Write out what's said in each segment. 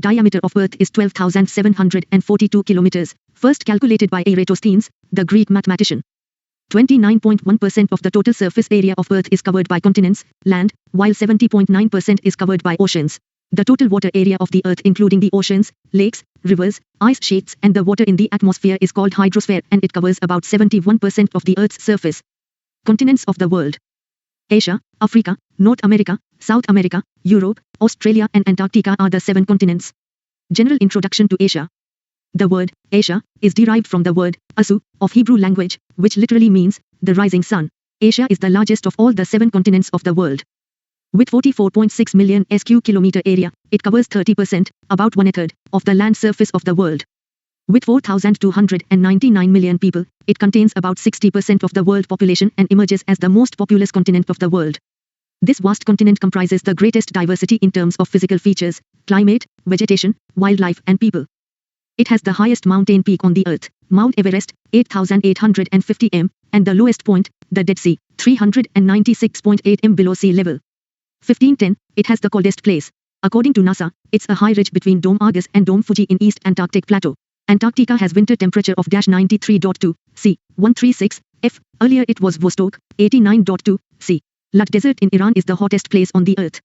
Diameter of Earth is 12,742 kilometers, first calculated by Eratosthenes, the Greek mathematician. 29.1% of the total surface area of Earth is covered by continents, land, while 70.9% is covered by oceans. The total water area of the Earth including the oceans, lakes, rivers, ice sheets and the water in the atmosphere is called hydrosphere and it covers about 71% of the Earth's surface. Continents of the world. Asia, Africa, North America, South America, Europe, Australia and Antarctica are the 7 continents. General introduction to Asia. The word, Asia, is derived from the word, Asu, of Hebrew language, which literally means, the rising sun. Asia is the largest of all the 7 continents of the world. With 44.6 million sq km area, it covers 30%, about 1/3, of the land surface of the world. With 4,299 million people, it contains about 60% of the world population and emerges as the most populous continent of the world. This vast continent comprises the greatest diversity in terms of physical features, climate, vegetation, wildlife and people. It has the highest mountain peak on the Earth, Mount Everest, 8,850 m, and the lowest point, the Dead Sea, 396.8 m below sea level. 1510, it has the coldest place. According to NASA, it's a high ridge between Dome Argus and Dome Fuji in East Antarctic Plateau. Antarctica has winter temperature of -93.2 C, 136 F. Earlier it was Vostok, 89.2 C. Lut Desert in Iran is the hottest place on the Earth.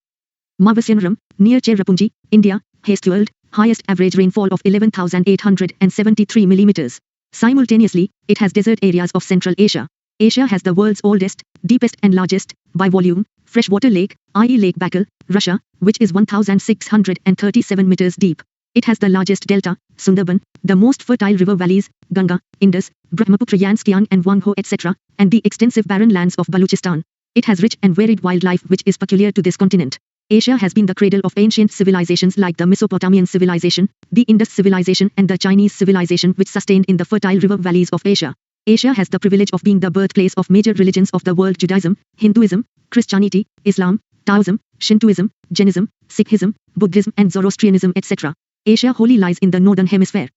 Mawasyanram, near Cherrapunji, India, has the world highest average rainfall of 11,873 millimeters. Simultaneously, it has desert areas of Central Asia. Asia has the world's oldest, deepest and largest, by volume, freshwater lake, i.e. Lake Baikal, Russia, which is 1,637 meters deep. It has the largest delta, Sundarban, the most fertile river valleys, Ganga, Indus, Brahmaputra Yanskiang and Wangho etc., and the extensive barren lands of Baluchistan. It has rich and varied wildlife which is peculiar to this continent. Asia has been the cradle of ancient civilizations like the Mesopotamian civilization, the Indus civilization and the Chinese civilization which sustained in the fertile river valleys of Asia. Asia has the privilege of being the birthplace of major religions of the world: Judaism, Hinduism, Christianity, Islam, Taoism, Shintoism, Jainism, Sikhism, Buddhism and Zoroastrianism etc. Asia wholly lies in the northern hemisphere.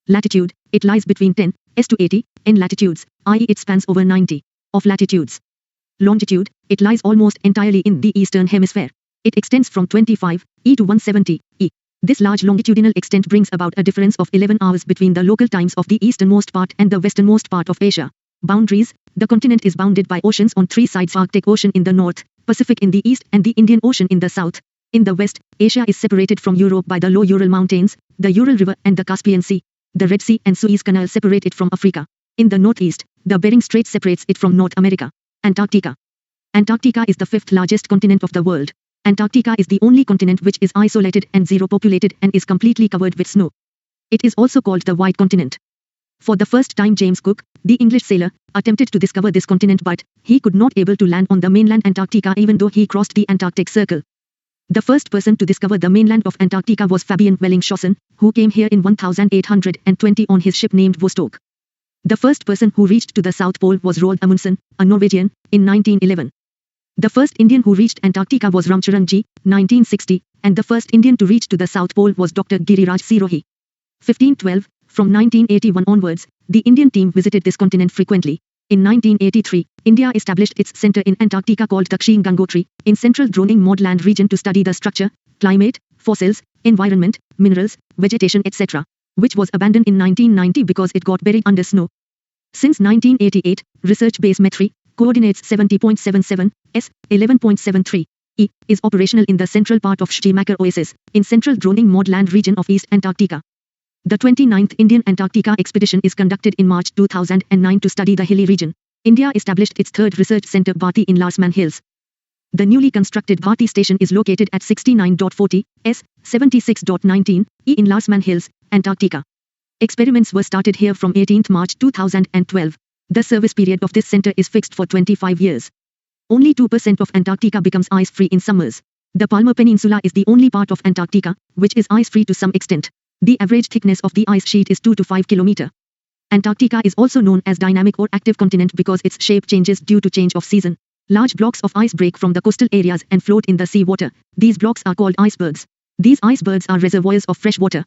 Latitude, it lies between 10 s to 80 n latitudes, i.e. it spans over 90 of latitudes. Longitude, it lies almost entirely in the eastern hemisphere. It extends from 25 e to 170 e. This large longitudinal extent brings about a difference of 11 hours between the local times of the easternmost part and the westernmost part of Asia. Boundaries, the continent is bounded by oceans on 3 sides: Arctic Ocean in the north, Pacific in the east and the Indian Ocean in the south. In the west, Asia is separated from Europe by the low Ural Mountains, the Ural River and the Caspian Sea. The Red Sea and Suez Canal separate it from Africa. In the northeast, the Bering Strait separates it from North America. Antarctica. Antarctica is the 5th largest continent of the world. Antarctica is the only continent which is isolated and zero populated and is completely covered with snow. It is also called the White Continent. For the first time James Cook, the English sailor, attempted to discover this continent but he could not able to land on the mainland Antarctica even though he crossed the Antarctic Circle. The first person to discover the mainland of Antarctica was Fabian Welling-Schausen, who came here in 1820 on his ship named Vostok. The first person who reached to the South Pole was Roald Amundsen, a Norwegian, in 1911. The first Indian who reached Antarctica was Ramcharan Ji, 1960, and the first Indian to reach to the South Pole was Dr. Giriraj Sirohi. 1512, from 1981 onwards, the Indian team visited this continent frequently. In 1983, India established its center in Antarctica called Dakshin Gangotri, in central Droning Modland region to study the structure, climate, fossils, environment, minerals, vegetation etc., which was abandoned in 1990 because it got buried under snow. Since 1988, research base METRI, coordinates 70.77 S, 11.73 E, is operational in the central part of Schneemaker Oasis, in central Droning Modland region of East Antarctica. The 29th Indian Antarctica expedition is conducted in March 2009 to study the hilly region. India established its 3rd research center Bharti in Larsman Hills. The newly constructed Bharti station is located at 69.40 S, 76.19 E in Larsman Hills, Antarctica. Experiments were started here from 18th March 2012. The service period of this center is fixed for 25 years. Only 2% of Antarctica becomes ice-free in summers. The Palmer Peninsula is the only part of Antarctica which is ice-free to some extent. The average thickness of the ice sheet is 2 to 5 km. Antarctica is also known as dynamic or active continent because its shape changes due to change of season. Large blocks of ice break from the coastal areas and float in the sea water. These blocks are called icebergs. These icebergs are reservoirs of fresh water.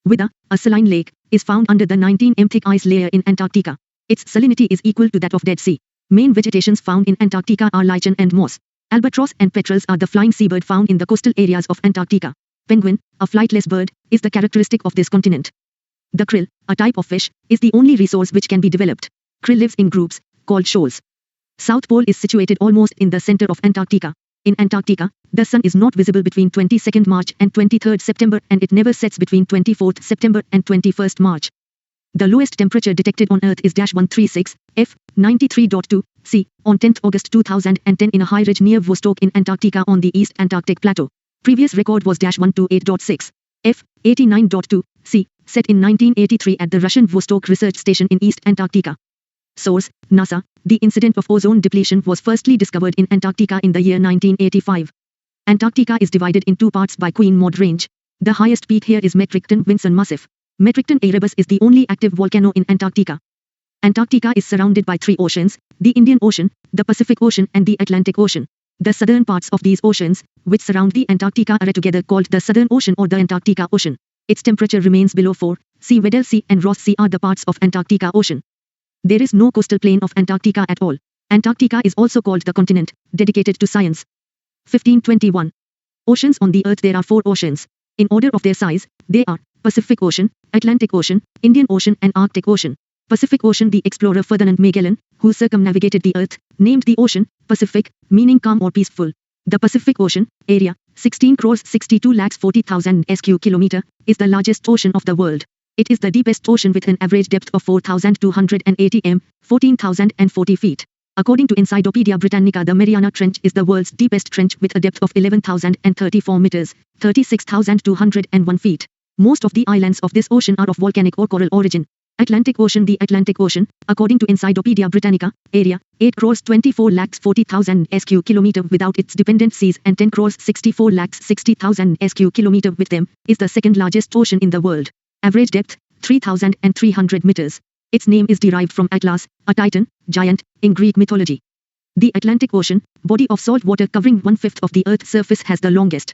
Witha, a saline lake, is found under the 19 m thick ice layer in Antarctica. Its salinity is equal to that of Dead Sea. Main vegetations found in Antarctica are lichen and moss. Albatross and petrels are the flying seabird found in the coastal areas of Antarctica. Penguin, a flightless bird, is the characteristic of this continent. The krill, a type of fish, is the only resource which can be developed. Krill lives in groups, called shoals. South Pole is situated almost in the center of Antarctica. In Antarctica, the sun is not visible between 22nd March and 23rd September, and it never sets between 24th September and 21st March. The lowest temperature detected on Earth is -136 F 93.2 C on 10th August 2010 in a high ridge near Vostok in Antarctica on the East Antarctic Plateau. Previous record was -128.6 F 89.2 C set in 1983 at the Russian Vostok Research Station in East Antarctica. Source: NASA. The incident of ozone depletion was firstly discovered in Antarctica in the year 1985. Antarctica is divided in two parts by Queen Maud Range. The highest peak here is Metricton Vinson Massif. Metricton Erebus is the only active volcano in Antarctica. Antarctica is surrounded by three oceans: the Indian Ocean, the Pacific Ocean and the Atlantic Ocean. The southern parts of these oceans, which surround the Antarctica, are together called the Southern Ocean or the Antarctica Ocean. Its temperature remains below 4 C. Weddell Sea and Ross Sea are the parts of Antarctica Ocean. There is no coastal plain of Antarctica at all. Antarctica is also called the continent, dedicated to science. 1521. Oceans on the Earth. There are 4 oceans. In order of their size, they are Pacific Ocean, Atlantic Ocean, Indian Ocean and Arctic Ocean. Pacific Ocean. The explorer Ferdinand Magellan, who circumnavigated the Earth, named the ocean Pacific, meaning calm or peaceful. The Pacific Ocean, area 16,62,40,000 sq km, is the largest ocean of the world. It is the deepest ocean with an average depth of 4,280 m, 14,040 feet. According to Encyclopedia Britannica, the Mariana Trench is the world's deepest trench with a depth of 11,034 meters, 36,201 feet. Most of the islands of this ocean are of volcanic or coral origin. Atlantic Ocean. The Atlantic Ocean, according to Encyclopedia Britannica, area 8,24,40,000 sq km without its dependent seas and 10,64,60,000 sq km with them, is the second largest ocean in the world. Average depth 3,300 meters. Its name is derived from Atlas, a titan, giant, in Greek mythology. The Atlantic Ocean, body of salt water covering 1/5 of the Earth's surface, has the longest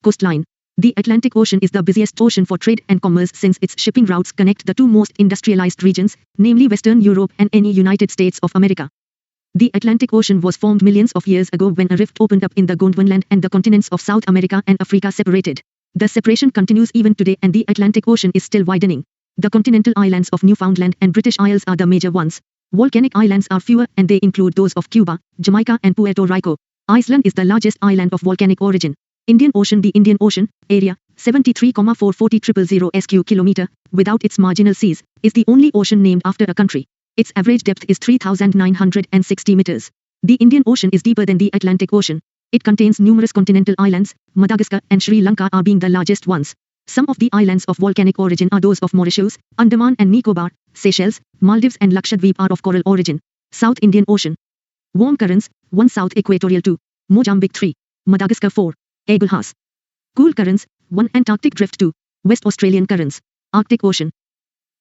coastline. The Atlantic Ocean is the busiest ocean for trade and commerce since its shipping routes connect the two most industrialized regions, namely Western Europe and any United States of America. The Atlantic Ocean was formed millions of years ago when a rift opened up in the Gondwana and the continents of South America and Africa separated. The separation continues even today and the Atlantic Ocean is still widening. The continental islands of Newfoundland and British Isles are the major ones. Volcanic islands are fewer and they include those of Cuba, Jamaica and Puerto Rico. Iceland is the largest island of volcanic origin. Indian Ocean. The Indian Ocean, area 73,440,000 sq km, without its marginal seas, is the only ocean named after a country. Its average depth is 3,960 meters. The Indian Ocean is deeper than the Atlantic Ocean. It contains numerous continental islands. Madagascar and Sri Lanka are being the largest ones. Some of the islands of volcanic origin are those of Mauritius, Andaman and Nicobar, Seychelles, Maldives and Lakshadweep are of coral origin. South Indian Ocean. Warm currents, 1 South Equatorial 2. Mozambique 3. Madagascar 4. Agulhas. Cool currents, 1 Antarctic Drift 2. West Australian currents. Arctic Ocean.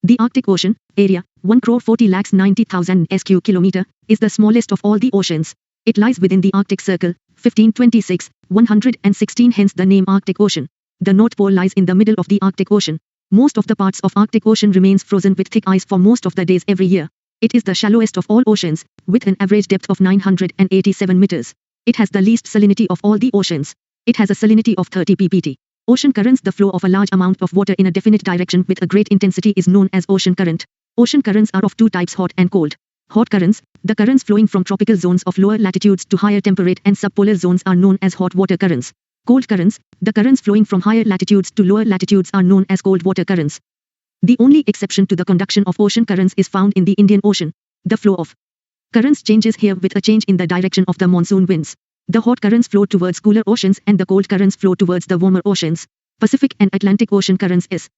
The Arctic Ocean, area 1,40,90,000 sq km, is the smallest of all the oceans. It lies within the Arctic Circle, 1526, 116, hence the name Arctic Ocean. The North Pole lies in the middle of the Arctic Ocean. Most of the parts of Arctic Ocean remains frozen with thick ice for most of the days every year. It is the shallowest of all oceans, with an average depth of 987 meters. It has the least salinity of all the oceans. It has a salinity of 30 ppt. Ocean currents. The flow of a large amount of water in a definite direction with a great intensity is known as ocean current. Ocean currents are of two types: hot and cold. Hot currents, the currents flowing from tropical zones of lower latitudes to higher temperate and subpolar zones, are known as hot water currents. Cold currents, the currents flowing from higher latitudes to lower latitudes, are known as cold water currents. The only exception to the conduction of ocean currents is found in the Indian Ocean. The flow of currents changes here with a change in the direction of the monsoon winds. The hot currents flow towards cooler oceans and the cold currents flow towards the warmer oceans. Pacific and Atlantic Ocean currents is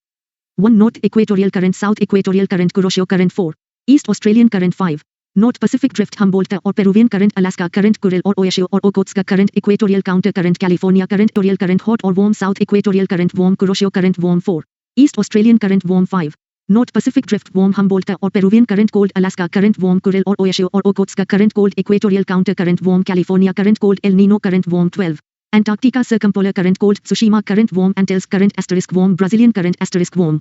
1 North Equatorial Current, South Equatorial Current, Kuroshio Current 4, East Australian Current 5, North Pacific Drift, Humboldt or Peruvian Current, Alaska Current, Kuril or Oishio or Okhotsk Current, Equatorial Counter Current, California Current, Equatorial Current, Hot or Warm, South Equatorial Current, Warm, Kuroshio Current, Warm 4, East Australian Current, Warm 5, North Pacific Drift, Warm, Humboldt or Peruvian Current, Cold, Alaska Current, Warm, Kuril or Oishio or Okhotsk Current, Cold, Equatorial Counter Current, Warm, California Current, Cold, El Nino Current, Warm 12, Antarctica Circumpolar Current, Cold, Tsushima Current, Warm, Antilles Current, *warm, Brazilian Current, *warm.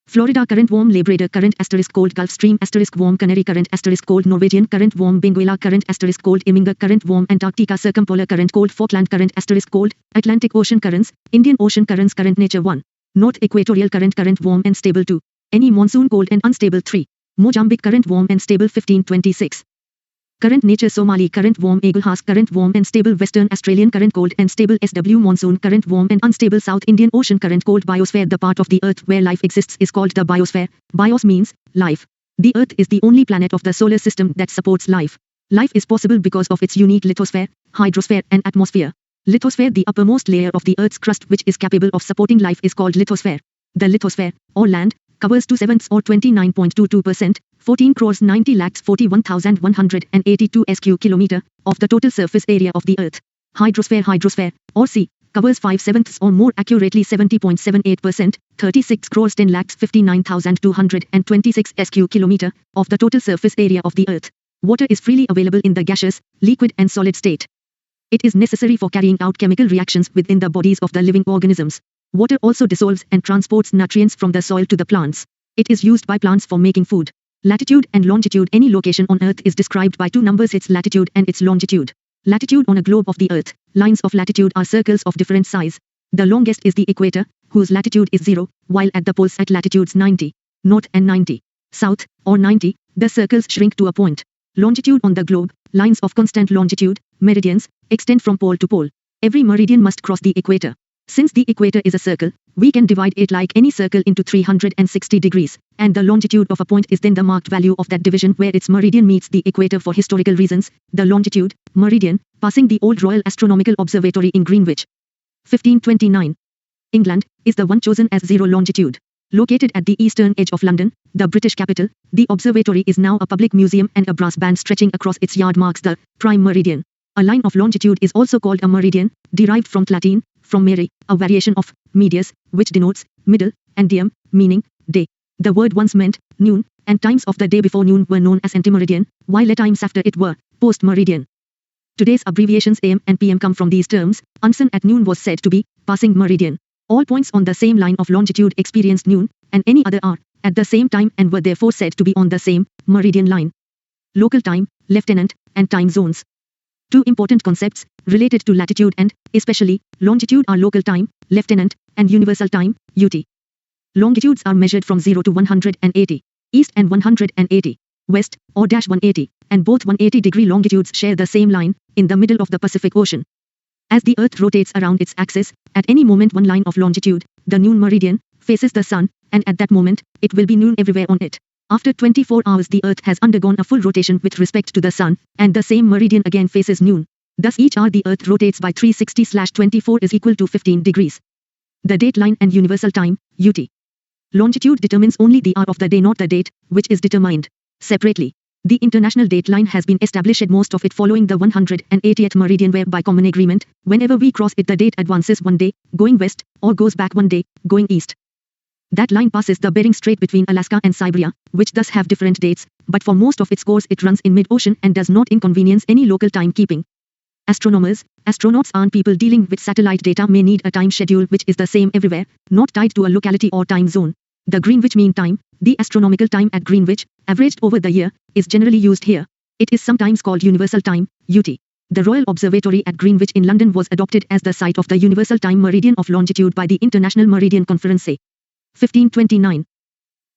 Florida current, warm Labrador current * cold Gulf Stream * warm Canary current * cold Norwegian current, warm Benguela current * cold Iminga current, warm Antarctica circumpolar current, cold Falkland current * cold Atlantic Ocean currents, Indian Ocean currents, current nature 1. North equatorial current warm and stable 2. Any monsoon cold and unstable 3. Mozambique current warm and stable 1526. Current nature Somali current warm Eaglehawk current warm and stable Western Australian current cold and stable SW monsoon current warm and unstable South Indian Ocean current cold biosphere. The part of the earth where life exists is called the biosphere. Bios means life. The earth is the only planet of the solar system that supports life. Life is possible because of its unique lithosphere, hydrosphere and atmosphere. Lithosphere, the uppermost layer of the earth's crust which is capable of supporting life, is called lithosphere. The lithosphere, or land, covers 2/7 or 29.22%, 14,90,41,182 sq km of the total surface area of the earth. Hydrosphere, or sea, covers 5/7 or more accurately 70.78%, 36,10,59,226 sq km of the total surface area of the earth. Water is freely available in the gaseous, liquid and solid state. It is necessary for carrying out chemical reactions within the bodies of the living organisms. Water also dissolves and transports nutrients from the soil to the plants. It is used by plants for making food. Latitude and longitude. Any location on Earth is described by two numbers, its latitude and its longitude. Latitude on a globe of the Earth. Lines of latitude are circles of different size. The longest is the equator, whose latitude is 0, while at the poles at latitudes 90, north and 90, south, or 90, the circles shrink to a point. Longitude on the globe. Lines of constant longitude, meridians, extend from pole to pole. Every meridian must cross the equator. Since the equator is a circle, we can divide it like any circle into 360 degrees, and the longitude of a point is then the marked value of that division where its meridian meets the equator. For historical reasons, the longitude, meridian, passing the old Royal Astronomical Observatory in Greenwich, 1529, England, is the one chosen as 0 longitude. Located at the eastern edge of London, the British capital, the observatory is now a public museum, and a brass band stretching across its yard marks the prime meridian. A line of longitude is also called a meridian, derived from Latin, from meri, a variation of medius, which denotes middle, and diem, meaning day. The word once meant noon, and times of the day before noon were known as antemeridian, while at times after it were post-meridian. Today's abbreviations AM and PM come from these terms. Unsun at noon was said to be passing meridian. All points on the same line of longitude experienced noon, and any other hour, at the same time and were therefore said to be on the same meridian line. Local time, lieutenant, and time zones. Two important concepts related to latitude and, especially, longitude are local time, lieutenant, and universal time, UT. Longitudes are measured from 0 to 180, east and 180, west, or -180, and both 180-degree longitudes share the same line, in the middle of the Pacific Ocean. As the Earth rotates around its axis, at any moment one line of longitude, the noon meridian, faces the sun, and at that moment, it will be noon everywhere on it. After 24 hours the Earth has undergone a full rotation with respect to the sun, and the same meridian again faces noon. Thus each hour the Earth rotates by 360/24 is equal to 15 degrees. The date line and universal time, UT. Longitude determines only the hour of the day, not the date, which is determined separately. The international date line has been established, most of it following the 180th meridian, where by common agreement, whenever we cross it the date advances one day, going west, or goes back one day, going east. That line passes the Bering Strait between Alaska and Siberia, which thus have different dates, but for most of its course it runs in mid-ocean and does not inconvenience any local timekeeping. Astronauts and people dealing with satellite data may need a time schedule which is the same everywhere, not tied to a locality or time zone. The Greenwich Mean Time, the astronomical time at Greenwich, averaged over the year, is generally used here. It is sometimes called Universal Time, UT. The Royal Observatory at Greenwich in London was adopted as the site of the Universal Time Meridian of Longitude by the International Meridian Conference, 1529.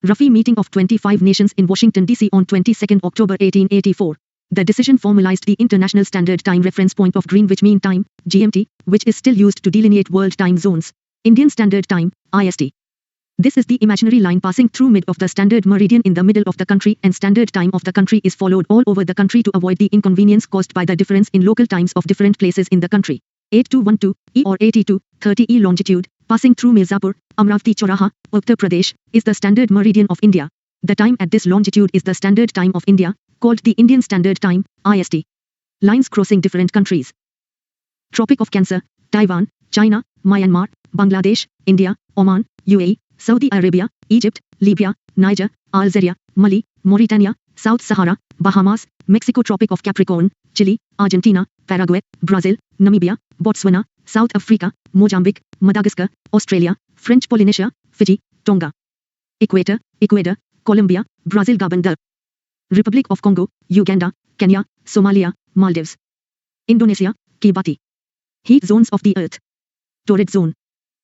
Roughy meeting of 25 nations in Washington, D.C. on 22 October 1884. The decision formalized the International Standard Time Reference Point of Greenwich Mean Time, GMT, which is still used to delineate world time zones. Indian Standard Time, IST. This is the imaginary line passing through mid of the standard meridian in the middle of the country, and standard time of the country is followed all over the country to avoid the inconvenience caused by the difference in local times of different places in the country. 8212 E or 8230 E longitude, passing through Mirzapur, Amravati Choraha, Uttar Pradesh, is the standard meridian of India. The time at this longitude is the standard time of India, called the Indian Standard Time, IST. Lines crossing different countries. Tropic of Cancer, Taiwan, China, Myanmar, Bangladesh, India, Oman, UAE, Saudi Arabia, Egypt, Libya, Niger, Algeria, Mali, Mauritania, South Sahara, Bahamas, Mexico. Tropic of Capricorn, Chile, Argentina, Paraguay, Brazil, Namibia, Botswana, South Africa, Mozambique, Madagascar, Australia, French Polynesia, Fiji, Tonga. Equator, Ecuador, Colombia, Brazil, Gabon, the Republic of Congo, Uganda, Kenya, Somalia, Maldives, Indonesia, Kiribati. Heat zones of the Earth. Torrid zone.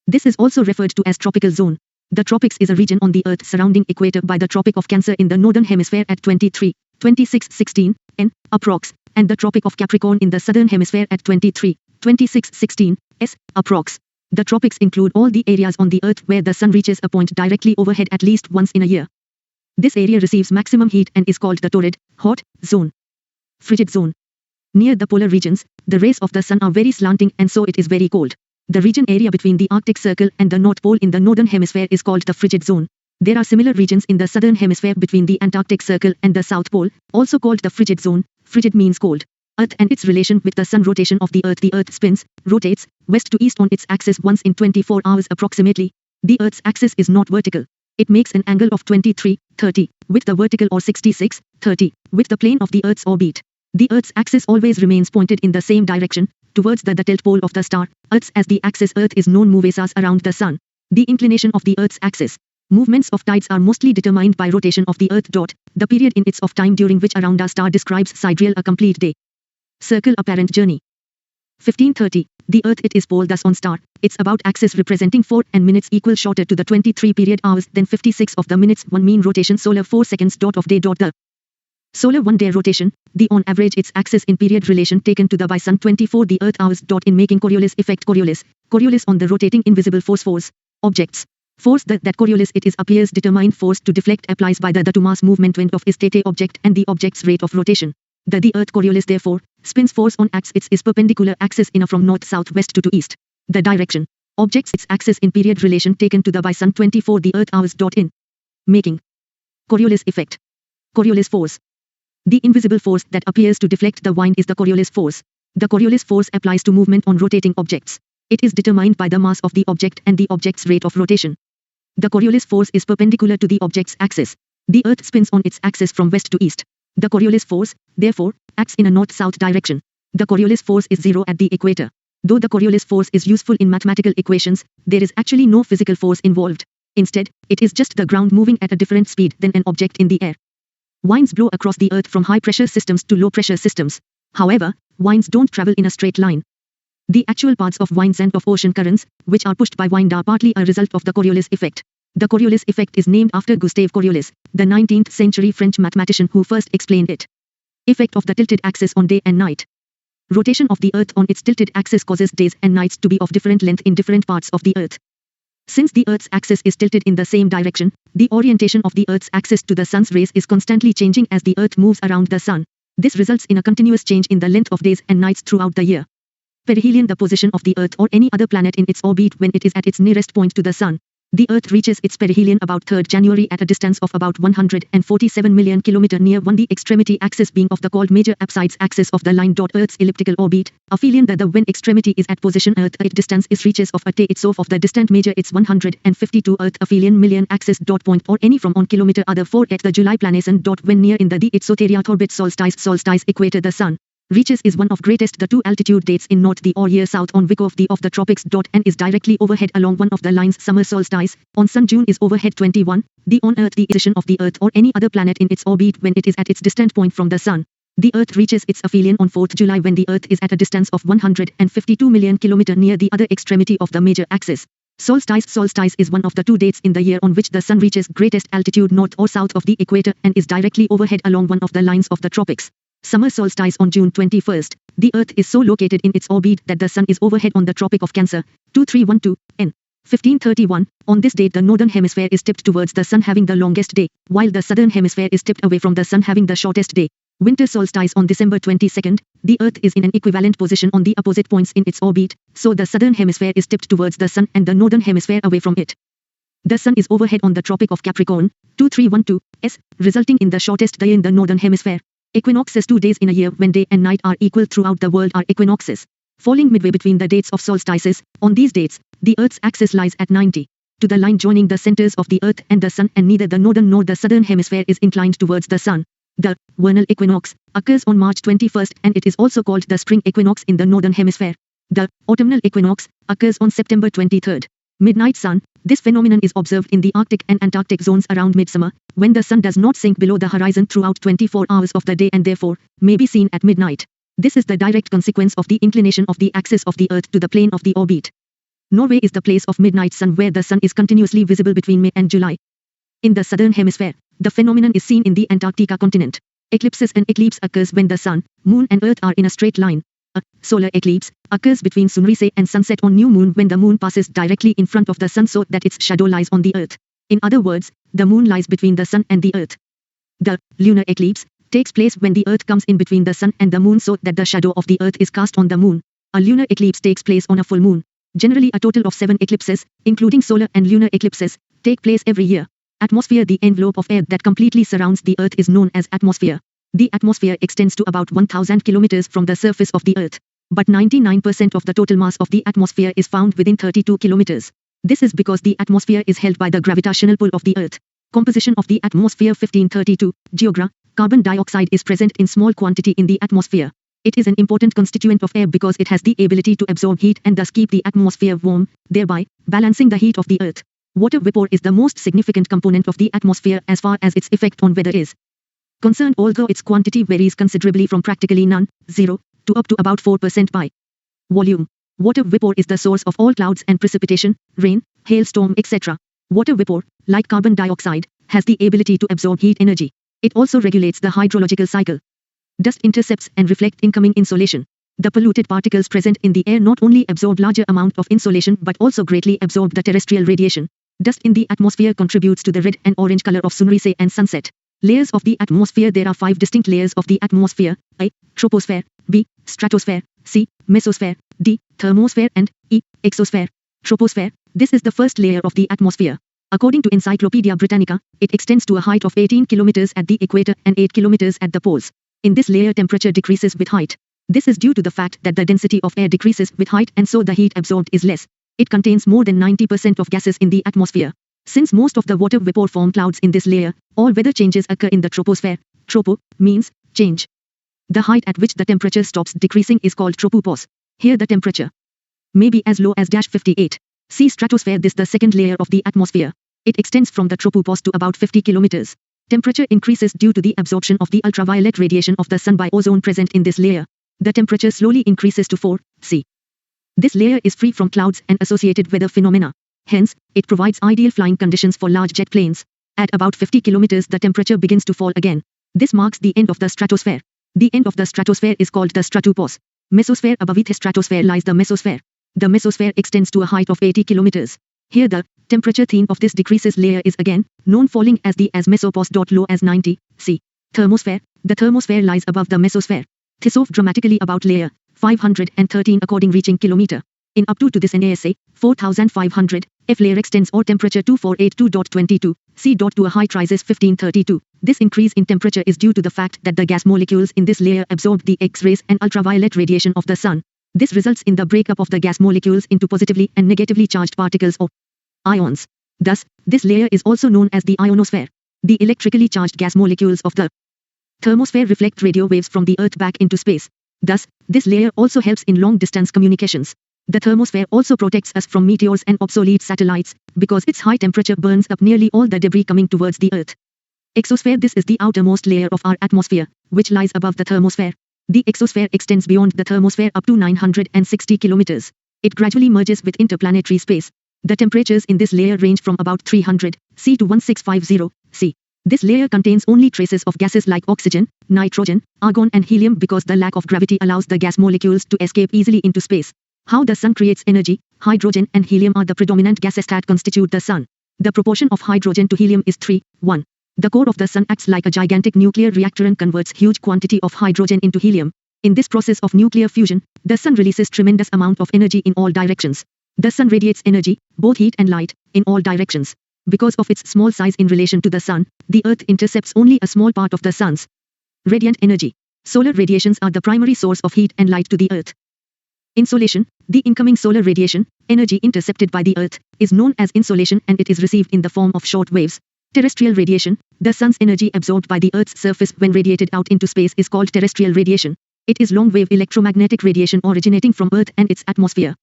This is also referred to as tropical zone. The tropics is a region on the Earth surrounding equator by the Tropic of Cancer in the northern hemisphere at 23.2616 N approx, and the Tropic of Capricorn in the southern hemisphere at 23.2616 S approx. The tropics include all the areas on the Earth where the sun reaches a point directly overhead at least once in a year. This area receives maximum heat and is called the torrid, hot zone. Frigid zone. Near the polar regions, the rays of the sun are very slanting and so it is very cold. The region area between the Arctic Circle and the North Pole in the northern hemisphere is called the frigid zone. There are similar regions in the southern hemisphere between the Antarctic Circle and the South Pole, also called the frigid zone. Frigid means cold. Earth and its relation with the sun rotation of the Earth. The Earth spins, rotates, west to east on its axis once in 24 hours approximately. The Earth's axis is not vertical. It makes an angle of 23.30 with the vertical or 66.30 with the plane of the Earth's orbit. The Earth's axis always remains pointed in the same direction, towards the tilt pole of the star. Earth's as the axis. Earth is known moves us around the sun. The inclination of the Earth's axis. Movements of tides are mostly determined by rotation of the Earth. The period in its of time during which around a star describes sidereal a complete day. Circle apparent journey. 1530. The Earth it is pole thus on star. Its about axis representing 4 and minutes equal shorter to the 23 period hours than 56 of the minutes 1 mean rotation solar 4 seconds of day. The solar 1 day rotation, the on average its axis in period relation taken to the by sun 24 the Earth hours. In making Coriolis effect. Coriolis on the rotating invisible force objects. Force that Coriolis it is appears determined force to deflect applies by the to mass movement of is state object and the object's rate of rotation. The Earth Coriolis therefore spins force on axis its is perpendicular axis in a from north southwest to east. The direction objects its axis in period relation taken to the by sun 24 the Earth hours. In making Coriolis effect. Coriolis force. The invisible force that appears to deflect the wind is the Coriolis force. The Coriolis force applies to movement on rotating objects. It is determined by the mass of the object and the object's rate of rotation. The Coriolis force is perpendicular to the object's axis. The Earth spins on its axis from west to east. The Coriolis force, therefore, acts in a north-south direction. The Coriolis force is 0 at the equator. Though the Coriolis force is useful in mathematical equations, there is actually no physical force involved. Instead, it is just the ground moving at a different speed than an object in the air. Winds blow across the Earth from high-pressure systems to low-pressure systems. However, winds don't travel in a straight line. The actual paths of winds and of ocean currents, which are pushed by wind, are partly a result of the Coriolis effect. The Coriolis effect is named after Gustave Coriolis, the 19th century French mathematician who first explained it. Effect of the tilted axis on day and night. Rotation of the Earth on its tilted axis causes days and nights to be of different length in different parts of the Earth. Since the Earth's axis is tilted in the same direction, the orientation of the Earth's axis to the sun's rays is constantly changing as the Earth moves around the sun. This results in a continuous change in the length of days and nights throughout the year. Perihelion, the position of the Earth or any other planet in its orbit when it is at its nearest point to the sun. The Earth reaches its perihelion about 3rd January at a distance of about 147 million km near 1 the extremity axis being of the called major apsides axis of the line. Earth's elliptical orbit, aphelion the when extremity is at position Earth it distance is reaches of a te itself of the distant major its 152 Earth aphelion million axis. Point or any from on kilometer other 4 at the July planation. When near in the itsotariat orbit solstice equator the sun reaches is one of greatest the two altitude dates in north the or year south on wick of the tropics. And is directly overhead along one of the lines summer solstice on sun June is overhead 21 the on Earth the position of the Earth or any other planet in its orbit when it is at its distant point from the sun. The Earth reaches its aphelion on 4th July when the Earth is at a distance of 152 million km near the other extremity of the major axis. Solstice is one of the 2 dates in the year on which the sun reaches greatest altitude north or south of the equator and is directly overhead along one of the lines of the tropics. Summer solstice on June 21st. The Earth is so located in its orbit that the sun is overhead on the Tropic of Cancer. 2312 N. 1531. On this date the northern hemisphere is tipped towards the sun having the longest day, while the southern hemisphere is tipped away from the sun having the shortest day. Winter solstice on December 22nd. The Earth is in an equivalent position on the opposite points in its orbit, so the southern hemisphere is tipped towards the sun and the northern hemisphere away from it. The sun is overhead on the Tropic of Capricorn. 2312 S, resulting in the shortest day in the northern hemisphere. Equinoxes 2 days in a year when day and night are equal throughout the world are equinoxes. Falling midway between the dates of solstices, on these dates, the Earth's axis lies at 90 to the line joining the centers of the Earth and the sun and neither the northern nor the southern hemisphere is inclined towards the sun. The vernal equinox occurs on March 21st and it is also called the spring equinox in the northern hemisphere. The autumnal equinox occurs on September 23rd. Midnight sun. This phenomenon is observed in the Arctic and Antarctic zones around midsummer, when the sun does not sink below the horizon throughout 24 hours of the day and therefore may be seen at midnight. This is the direct consequence of the inclination of the axis of the Earth to the plane of the orbit. Norway is the place of midnight sun where the sun is continuously visible between May and July. In the southern hemisphere, the phenomenon is seen in the Antarctica continent. Eclipses. An eclipse occurs when the sun, moon and Earth are in a straight line. A solar eclipse occurs between sunrise and sunset on new moon when the moon passes directly in front of the sun so that its shadow lies on the Earth. In other words, the moon lies between the sun and the Earth. The lunar eclipse takes place when the Earth comes in between the sun and the moon so that the shadow of the Earth is cast on the moon. A lunar eclipse takes place on a full moon. Generally, a total of 7 eclipses, including solar and lunar eclipses, take place every year. Atmosphere. The envelope of air that completely surrounds the Earth is known as atmosphere. The atmosphere extends to about 1,000 kilometers from the surface of the Earth. But 99% of the total mass of the atmosphere is found within 32 kilometers. This is because the atmosphere is held by the gravitational pull of the Earth. Composition of the atmosphere. 1532. Geography. Carbon dioxide is present in small quantity in the atmosphere. It is an important constituent of air because it has the ability to absorb heat and thus keep the atmosphere warm, thereby balancing the heat of the Earth. Water vapor is the most significant component of the atmosphere as far as its effect on weather is concerned, although its quantity varies considerably from practically none, 0, to up to about 4% by volume. Water vapor is the source of all clouds and precipitation, rain, hailstorm, etc. Water vapor, like carbon dioxide, has the ability to absorb heat energy. It also regulates the hydrological cycle. Dust intercepts and reflect incoming insolation. The polluted particles present in the air not only absorb larger amount of insolation but also greatly absorb the terrestrial radiation. Dust in the atmosphere contributes to the red and orange color of sunrise and sunset. Layers of the atmosphere. There are 5 distinct layers of the atmosphere: A. Troposphere, B. Stratosphere, C. Mesosphere, D. Thermosphere and E. Exosphere. Troposphere. This is the first layer of the atmosphere. According to Encyclopedia Britannica, it extends to a height of 18 kilometers at the equator and 8 kilometers at the poles. In this layer, temperature decreases with height. This is due to the fact that the density of air decreases with height and so the heat absorbed is less. It contains more than 90% of gases in the atmosphere. Since most of the water vapor form clouds in this layer, all weather changes occur in the troposphere. Tropo means change. The height at which the temperature stops decreasing is called tropopause. Here the temperature may be as low as -58. See stratosphere. This is the second layer of the atmosphere. It extends from the tropopause to about 50 kilometers. Temperature increases due to the absorption of the ultraviolet radiation of the sun by ozone present in this layer. The temperature slowly increases to 4 C. This layer is free from clouds and associated weather phenomena. Hence, it provides ideal flying conditions for large jet planes. At about 50 kilometers, the temperature begins to fall again. This marks the end of the stratosphere. The end of the stratosphere is called the stratopause. Mesosphere. Above the stratosphere lies the mesosphere. The mesosphere extends to a height of 80 kilometers. Here the temperature theme of this decreases layer is again known falling as the mesopause. Low as 90 C. Thermosphere. The thermosphere lies above the mesosphere. This off dramatically about layer 513 according reaching kilometer. In up to this NASA 4500, F layer extends or temperature 2482.22 C. To a height rises 1532. This increase in temperature is due to the fact that the gas molecules in this layer absorb the X-rays and ultraviolet radiation of the sun. This results in the breakup of the gas molecules into positively and negatively charged particles or ions. Thus, this layer is also known as the ionosphere. The electrically charged gas molecules of the thermosphere reflect radio waves from the Earth back into space. Thus, this layer also helps in long-distance communications. The thermosphere also protects us from meteors and obsolete satellites, because its high temperature burns up nearly all the debris coming towards the Earth. Exosphere. This is the outermost layer of our atmosphere, which lies above the thermosphere. The exosphere extends beyond the thermosphere up to 960 kilometers. It gradually merges with interplanetary space. The temperatures in this layer range from about 300 C to 1650 C. This layer contains only traces of gases like oxygen, nitrogen, argon and helium because the lack of gravity allows the gas molecules to escape easily into space. How the sun creates energy. Hydrogen and helium are the predominant gases that constitute the sun. The proportion of hydrogen to helium is 3:1. The core of the sun acts like a gigantic nuclear reactor and converts huge quantity of hydrogen into helium. In this process of nuclear fusion, the sun releases tremendous amount of energy in all directions. The sun radiates energy, both heat and light, in all directions. Because of its small size in relation to the sun, the Earth intercepts only a small part of the sun's radiant energy. Solar radiations are the primary source of heat and light to the Earth. Insolation, the incoming solar radiation, energy intercepted by the Earth, is known as insolation and it is received in the form of short waves. Terrestrial radiation, the sun's energy absorbed by the Earth's surface when radiated out into space is called terrestrial radiation. It is long-wave electromagnetic radiation originating from Earth and its atmosphere.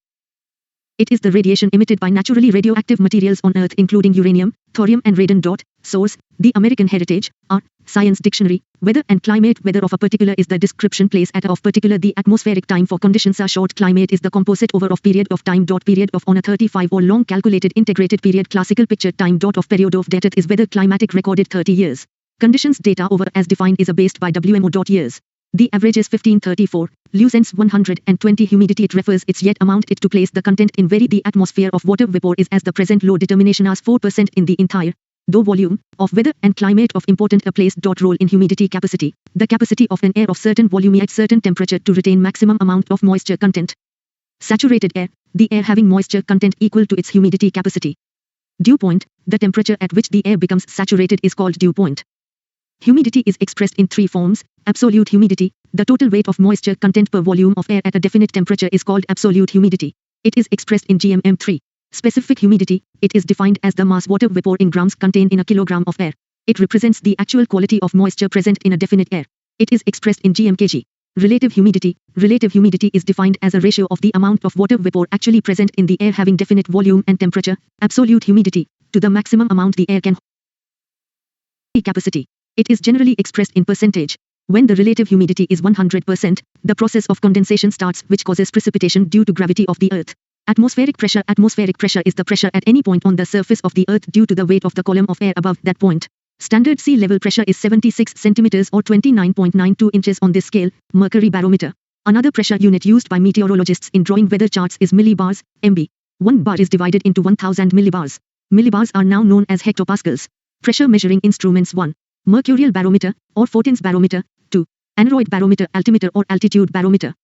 It is the radiation emitted by naturally radioactive materials on Earth including uranium, thorium and radon. Source: The American Heritage, Science Dictionary. Weather and climate. Weather of a particular is the description place at of particular. The atmospheric time for conditions are short. Climate is the composite over of period of time. Period of on a 35 or long calculated integrated period. Classical picture time. Of period of data is weather. Climatic recorded 30 years. Conditions data over as defined is based by WMO. Years. The average is 1534. Lucent's 120 humidity. It refers its yet amount it to place the content in very the atmosphere of water vapor is as the present low determination as 4% in the entire though volume of weather and climate of important a place. Role in humidity capacity. The capacity of an air of certain volume at certain temperature to retain maximum amount of moisture content. Saturated air. The air having moisture content equal to its humidity capacity. Dew point. The temperature at which the air becomes saturated is called dew point. Humidity is expressed in three forms. Absolute humidity. The total weight of moisture content per volume of air at a definite temperature is called absolute humidity. It is expressed in gmm3. Specific humidity. It is defined as the mass water vapor in grams contained in a kilogram of air. It represents the actual quality of moisture present in a definite air. It is expressed in gm/kg. Relative humidity. Relative humidity is defined as a ratio of the amount of water vapor actually present in the air having definite volume and temperature, absolute humidity, to the maximum amount the air can hold. Capacity. It is generally expressed in percentage. When the relative humidity is 100%, the process of condensation starts which causes precipitation due to gravity of the earth. Atmospheric pressure. Atmospheric pressure is the pressure at any point on the surface of the earth due to the weight of the column of air above that point. Standard sea level pressure is 76 centimeters or 29.92 inches on this scale. Mercury barometer. Another pressure unit used by meteorologists in drawing weather charts is millibars, MB. 1 bar is divided into 1000 millibars. Millibars are now known as hectopascals. Pressure measuring instruments. 1. Mercurial barometer, or Fortin's barometer. 2. Aneroid barometer, altimeter or altitude barometer.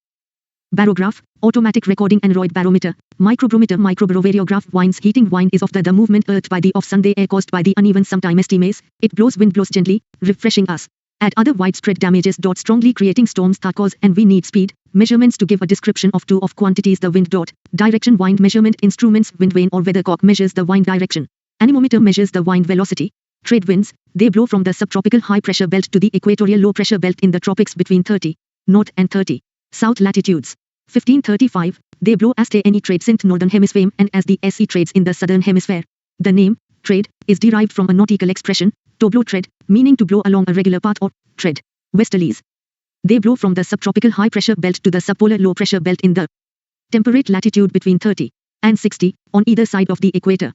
Barograph, automatic recording aneroid barometer. Microbrometer, microbarometer. Winds. Heating. Wind is of the movement earth by the of Sunday air caused by the uneven sometime estimates. It blows. Wind blows gently, refreshing us. At other widespread damages. Strongly creating storms that cause and we need speed. Measurements to give a description of two of quantities. The wind. Direction. Wind measurement instruments. Wind vane or weathercock measures the wind direction. Anemometer measures the wind velocity. Trade winds. They blow from the subtropical high pressure belt to the equatorial low pressure belt in the tropics between 30 north and 30 south latitudes. 1535, they blow as any trades in northern hemisphere and as the SE trades in the southern hemisphere. The name, trade, is derived from a nautical expression, to blow tread, meaning to blow along a regular path or tread. Westerlies. They blow from the subtropical high pressure belt to the subpolar low pressure belt in the temperate latitude between 30 and 60 on either side of the equator.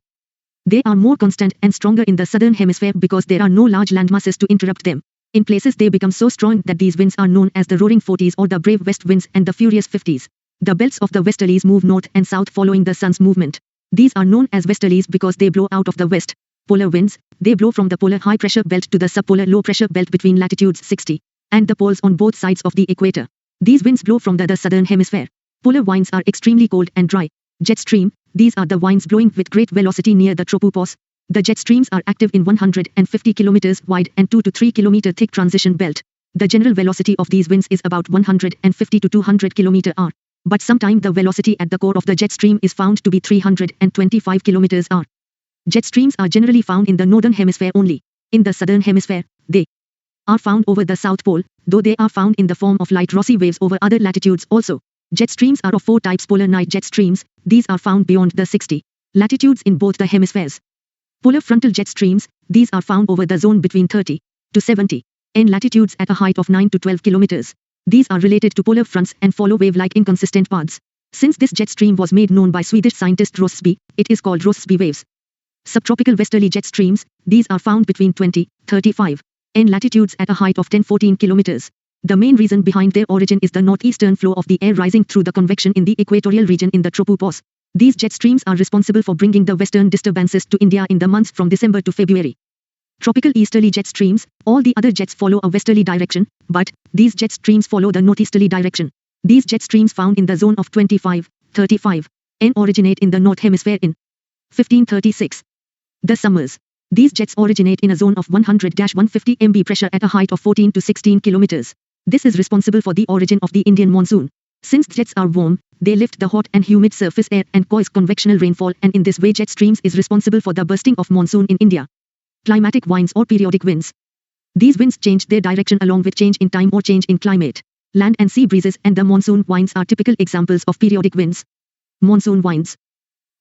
They are more constant and stronger in the southern hemisphere because there are no large landmasses to interrupt them. In places they become so strong that these winds are known as the roaring 40s or the brave west winds and the furious 50s. The belts of the westerlies move north and south following the sun's movement. These are known as westerlies because they blow out of the west. Polar winds, they blow from the polar high pressure belt to the subpolar low pressure belt between latitudes 60 and the poles on both sides of the equator. These winds blow from the southern hemisphere. Polar winds are extremely cold and dry. Jet stream, these are the winds blowing with great velocity near the tropopause. The jet streams are active in 150 km wide and 2 to 3 km thick transition belt. The general velocity of these winds is about 150 to 200 km/h. But sometimes the velocity at the core of the jet stream is found to be 325 km/h. Jet streams are generally found in the northern hemisphere only. In the southern hemisphere, they are found over the South Pole, though they are found in the form of light Rossi waves over other latitudes also. Jet streams are of 4 types. Polar night jet streams, these are found beyond the 60 latitudes in both the hemispheres. Polar frontal jet streams, these are found over the zone between 30 to 70 in latitudes at a height of 9 to 12 kilometers. These are related to polar fronts and follow wave-like inconsistent paths. Since this jet stream was made known by Swedish scientist Rossby, it is called Rossby waves. Subtropical westerly jet streams, these are found between 20-35 in latitudes at a height of 10-14 kilometers. The main reason behind their origin is the northeastern flow of the air rising through the convection in the equatorial region in the tropopause. These jet streams are responsible for bringing the western disturbances to India in the months from December to February. Tropical easterly jet streams, all the other jets follow a westerly direction, but these jet streams follow the northeasterly direction. These jet streams found in the zone of 25-35 and originate in the north hemisphere in 1536. The summers. These jets originate in a zone of 100-150 mb pressure at a height of 14 to 16 kilometers. This is responsible for the origin of the Indian monsoon. Since jets are warm, they lift the hot and humid surface air and cause convectional rainfall, and in this way jet streams is responsible for the bursting of monsoon in India. Climatic winds or periodic winds. These winds change their direction along with change in time or change in climate. Land and sea breezes and the monsoon winds are typical examples of periodic winds. Monsoon winds.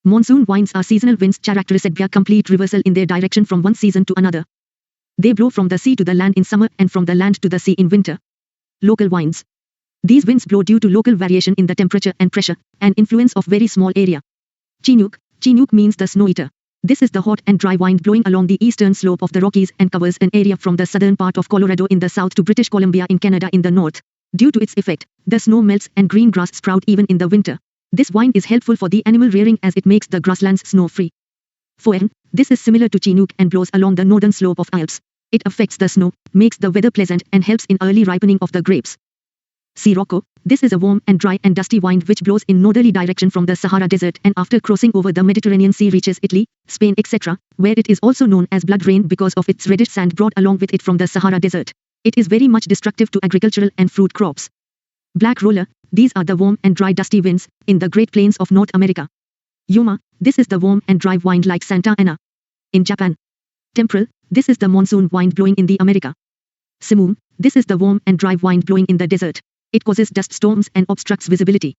Monsoon winds are seasonal winds characterized by a complete reversal in their direction from one season to another. They blow from the sea to the land in summer and from the land to the sea in winter. Local winds. These winds blow due to local variation in the temperature and pressure, and influence of very small area. Chinook. Chinook means the snow eater. This is the hot and dry wind blowing along the eastern slope of the Rockies and covers an area from the southern part of Colorado in the south to British Columbia in Canada in the north. Due to its effect, the snow melts and green grass sprout even in the winter. This wind is helpful for the animal rearing as it makes the grasslands snow-free. Foehn. This is similar to Chinook and blows along the northern slope of Alps. It affects the snow, makes the weather pleasant and helps in early ripening of the grapes. Sirocco. This is a warm and dry and dusty wind which blows in northerly direction from the Sahara Desert and after crossing over the Mediterranean Sea reaches Italy, Spain etc., where it is also known as blood rain because of its reddish sand brought along with it from the Sahara Desert. It is very much destructive to agricultural and fruit crops. Black roller. These are the warm and dry dusty winds in the Great Plains of North America. Yuma. This is the warm and dry wind like Santa Ana in Japan. Temporal. This is the monsoon wind blowing in the America. Simoom. This is the warm and dry wind blowing in the desert. It causes dust storms and obstructs visibility.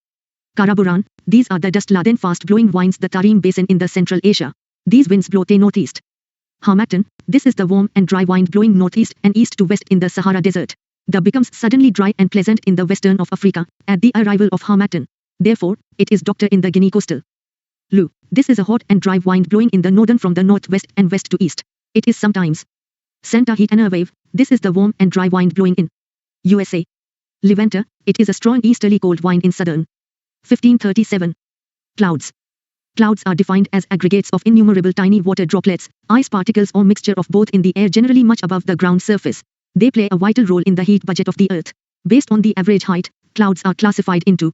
Karaburan. These are the dust-laden fast-blowing winds the Tarim Basin in the Central Asia. These winds blow to northeast. Harmattan. This is the warm and dry wind blowing northeast and east to west in the Sahara Desert. The becomes suddenly dry and pleasant in the western of Africa at the arrival of Harmattan. Therefore, it is doctor in the Guinea coastal. Lu. This is a hot and dry wind blowing in the northern from the northwest and west to east. It is sometimes Santa Ana wave. This is the warm and dry wind blowing in USA. Levanter. It is a strong easterly cold wind in southern. 1537. Clouds. Clouds are defined as aggregates of innumerable tiny water droplets, ice particles or mixture of both in the air generally much above the ground surface. They play a vital role in the heat budget of the earth. Based on the average height, clouds are classified into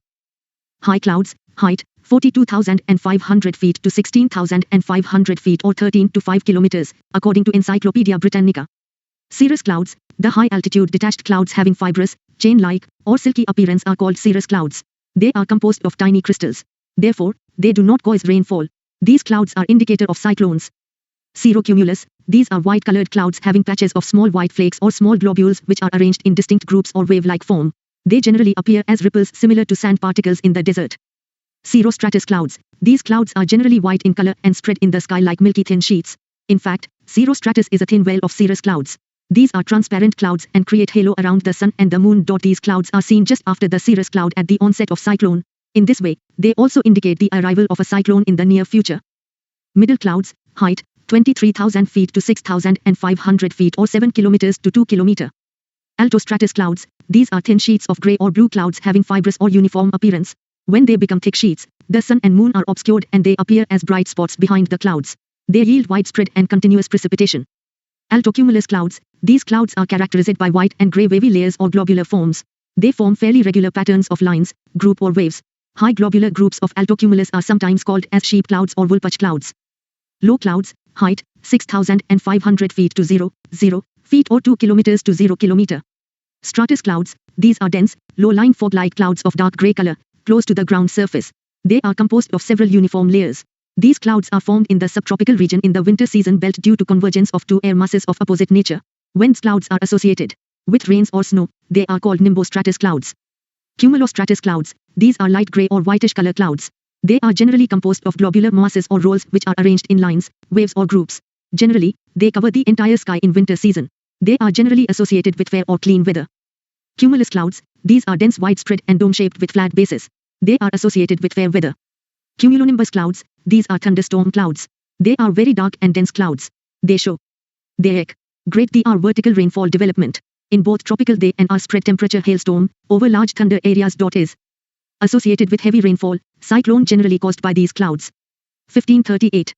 high clouds, height, 42,500 feet to 16,500 feet or 13 to 5 kilometers, according to Encyclopedia Britannica. Cirrus clouds. The high-altitude detached clouds having fibrous, chain-like, or silky appearance are called cirrus clouds. They are composed of tiny crystals. Therefore, they do not cause rainfall. These clouds are indicator of cyclones. Cirrocumulus. These are white-colored clouds having patches of small white flakes or small globules which are arranged in distinct groups or wave-like form. They generally appear as ripples similar to sand particles in the desert. Cirrostratus clouds. These clouds are generally white in color and spread in the sky like milky thin sheets. In fact, cirrostratus is a thin veil of cirrus clouds. These are transparent clouds and create halo around the sun and the moon. These clouds are seen just after the cirrus cloud at the onset of cyclone. In this way, they also indicate the arrival of a cyclone in the near future. Middle clouds, height, 23,000 feet to 6,500 feet or 7 kilometers to 2 kilometer. Altostratus clouds. These are thin sheets of gray or blue clouds having fibrous or uniform appearance. When they become thick sheets, the sun and moon are obscured and they appear as bright spots behind the clouds. They yield widespread and continuous precipitation. Altocumulus clouds. These clouds are characterized by white and gray wavy layers or globular forms. They form fairly regular patterns of lines, group or waves. High globular groups of altocumulus are sometimes called as sheep clouds or woolputch clouds. Low clouds, height, 6,500 feet to 0 feet or 2 kilometers to 0 kilometer. Stratus clouds. These are dense, low-lying fog-like clouds of dark gray color, close to the ground surface. They are composed of several uniform layers. These clouds are formed in the subtropical region in the winter season belt due to convergence of two air masses of opposite nature. When clouds are associated with rains or snow, they are called nimbostratus clouds. Cumulostratus clouds. These are light gray or whitish color clouds. They are generally composed of globular masses or rolls which are arranged in lines, waves or groups. Generally, they cover the entire sky in winter season. They are generally associated with fair or clean weather. Cumulus clouds. These are dense, widespread and dome-shaped with flat bases. They are associated with fair weather. Cumulonimbus clouds. These are thunderstorm clouds. They are very dark and dense clouds. They show great vertical rainfall development. In both tropical day and spread temperature hailstorm over large thunder areas. Is associated with heavy rainfall, cyclone generally caused by these clouds. 1538.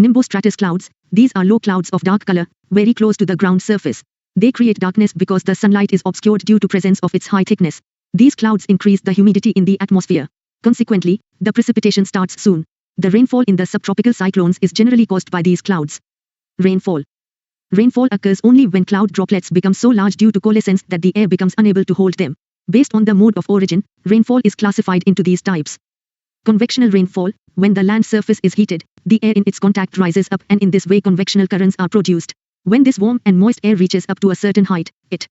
Nimbostratus clouds. These are low clouds of dark color, very close to the ground surface. They create darkness because the sunlight is obscured due to presence of its high thickness. These clouds increase the humidity in the atmosphere. Consequently, the precipitation starts soon. The rainfall in the subtropical cyclones is generally caused by these clouds. Rainfall. Rainfall occurs only when cloud droplets become so large due to coalescence that the air becomes unable to hold them. Based on the mode of origin, rainfall is classified into these types. Convectional rainfall. When the land surface is heated, the air in its contact rises up and in this way convectional currents are produced. When this warm and moist air reaches up to a certain height, it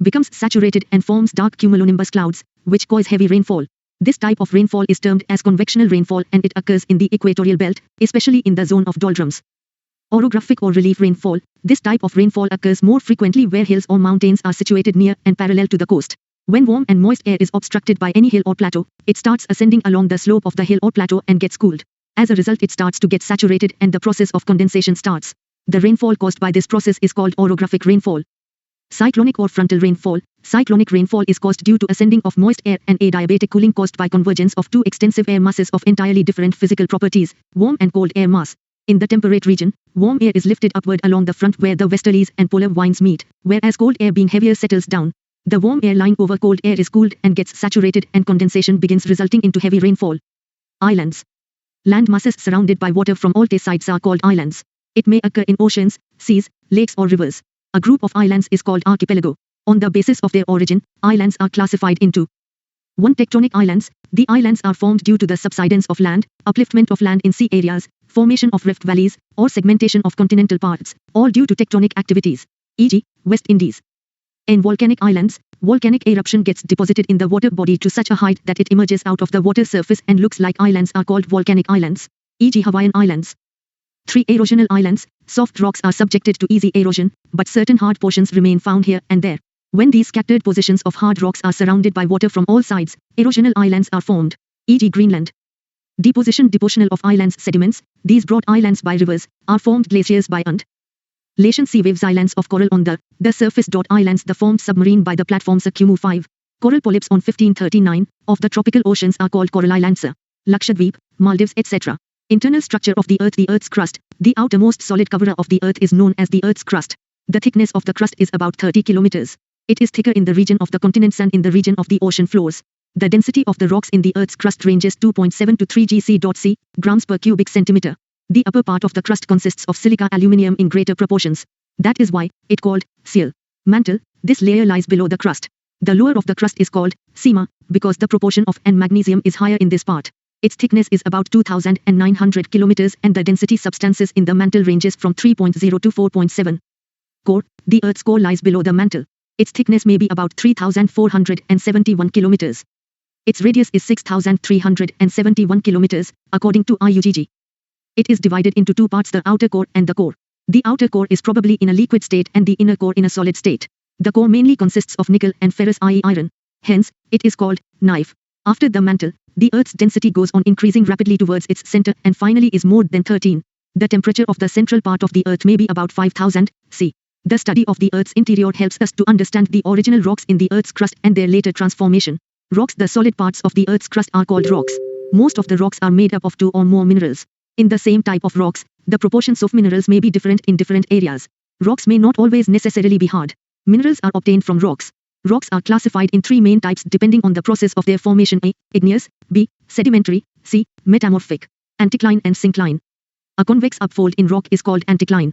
becomes saturated and forms dark cumulonimbus clouds, which cause heavy rainfall. This type of rainfall is termed as convectional rainfall and it occurs in the equatorial belt, especially in the zone of doldrums. Orographic or relief rainfall. This type of rainfall occurs more frequently where hills or mountains are situated near and parallel to the coast. When warm and moist air is obstructed by any hill or plateau, it starts ascending along the slope of the hill or plateau and gets cooled. As a result, it starts to get saturated and the process of condensation starts. The rainfall caused by this process is called orographic rainfall. Cyclonic or frontal rainfall. Cyclonic rainfall is caused due to ascending of moist air and adiabatic cooling caused by convergence of two extensive air masses of entirely different physical properties, warm and cold air mass. In the temperate region, warm air is lifted upward along the front where the westerlies and polar winds meet, whereas cold air being heavier settles down. The warm air lying over cold air is cooled and gets saturated and condensation begins resulting into heavy rainfall. Islands. Land masses surrounded by water from all sides are called islands. It may occur in oceans, seas, lakes or rivers. A group of islands is called archipelago. On the basis of their origin, islands are classified into 1. Tectonic islands. The islands are formed due to the subsidence of land, upliftment of land in sea areas, formation of rift valleys, or segmentation of continental parts, all due to tectonic activities, e.g., West Indies. In volcanic islands, volcanic eruption gets deposited in the water body to such a height that it emerges out of the water surface and looks like islands are called volcanic islands, e.g. Hawaiian Islands. 3. Erosional islands. Soft rocks are subjected to easy erosion, but certain hard portions remain found here and there. When these scattered positions of hard rocks are surrounded by water from all sides, erosional islands are formed, e.g. Greenland. Depositional of islands sediments. These broad islands by rivers are formed glaciers by undulation sea waves. Islands of coral on the surface. Islands the formed submarine by the platforms Kumu 5. Coral polyps on 1539 of the tropical oceans are called coral islands. Lakshadweep, Maldives, etc. Internal structure of the Earth. The Earth's crust. The outermost solid cover of the Earth is known as the Earth's crust. The thickness of the crust is about 30 kilometers. It is thicker in the region of the continents and in the region of the ocean floors. The density of the rocks in the Earth's crust ranges 2.7 to 3 gc.c, grams per cubic centimeter. The upper part of the crust consists of silica aluminium in greater proportions. That is why it called seal mantle. This layer lies below the crust. The lower of the crust is called seema because the proportion of N magnesium is higher in this part. Its thickness is about 2,900 kilometers and the density substances in the mantle ranges from 3.0 to 4.7. Core. The Earth's core lies below the mantle. Its thickness may be about 3,471 kilometers. Its radius is 6,371 kilometers, according to IUGG. It is divided into two parts, the outer core and the core. The outer core is probably in a liquid state and the inner core in a solid state. The core mainly consists of nickel and ferrous, i.e. iron. Hence, it is called knife. After the mantle, the Earth's density goes on increasing rapidly towards its center and finally is more than 13. The temperature of the central part of the Earth may be about 5,000 C. The study of the Earth's interior helps us to understand the original rocks in the Earth's crust and their later transformation. Rocks. The solid parts of the Earth's crust are called rocks. Most of the rocks are made up of two or more minerals. In the same type of rocks, the proportions of minerals may be different in different areas. Rocks may not always necessarily be hard. Minerals are obtained from rocks. Rocks are classified in three main types depending on the process of their formation: A. Igneous, B. Sedimentary, C. Metamorphic. Anticline and syncline. A convex upfold in rock is called anticline.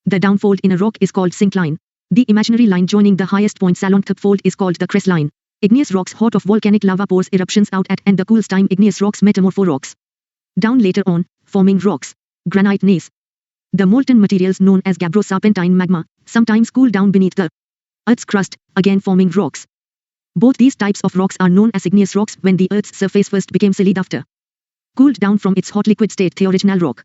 The downfold in a rock is called syncline. The imaginary line joining the highest points along the fold is called the crestline. Igneous rocks hot of volcanic lava pours eruptions out at and the coolest time. Igneous rocks metamorpho rocks. Down later on, forming rocks. Granite gneiss. The molten materials known as gabbro-serpentine magma sometimes cool down beneath the Earth's crust, again forming rocks. Both these types of rocks are known as igneous rocks when the Earth's surface first became solid after cooled down from its hot liquid state. The original rock